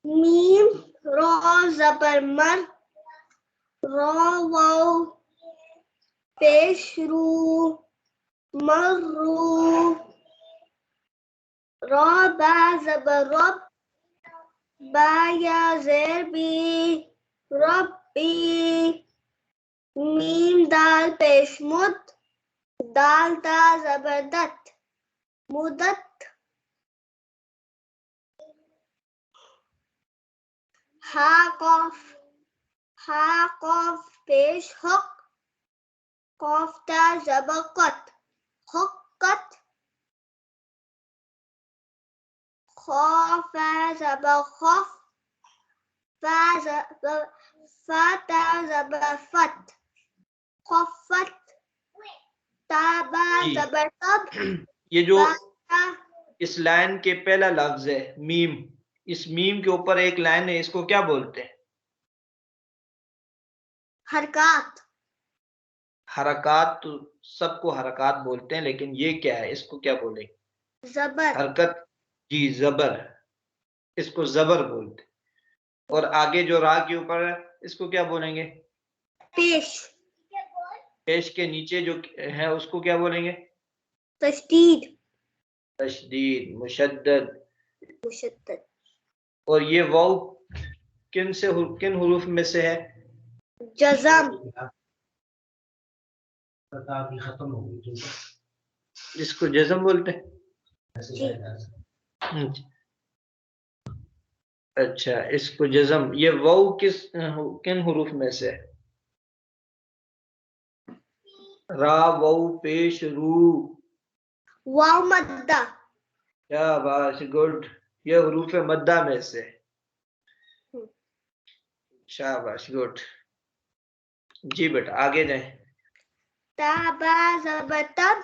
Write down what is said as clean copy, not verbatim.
میم را زبر مر را واو پیش رو مرو را با زبر رب با یا زیر بی ربی میم دال پیش مد دال تا زبردت مدت ہا قاف پیش حق قاف تا زبقت حقت خاف زبخف فتا زبفت خفت تابا زبرتب یہ جو اس لائن کے پہلا لفظ ہے میم، اس میم کے اوپر ایک لائن ہے، اس کو کیا بولتے ہیں؟ حرکات. حرکات تو سب کو حرکات بولتے ہیں، لیکن یہ کیا ہے، اس کو کیا بولیں گے؟ زبر. حرکت، جی زبر، اس کو زبر بولتے ہیں۔ اور آگے جو را کے اوپر ہے اس کو کیا بولیں گے؟ پیش. پیش کے نیچے جو ہے اس کو کیا بولیں گے؟ تشدید. تشدید، مشدد. مشدد. اور یہ واو کن حروف میں سے ہے؟ جزم. جس کو جزم بولتے ہیں؟ اچھا، اس کو جزم، یہ واو کن حروف میں سے ہے؟ را، واو پیش رو. واو مدہ. کیا بات، گڈ، یہ حروف مدہ میں سے. شاباش، گڈ. جی بیٹا آگے جائیں. تابا زبتب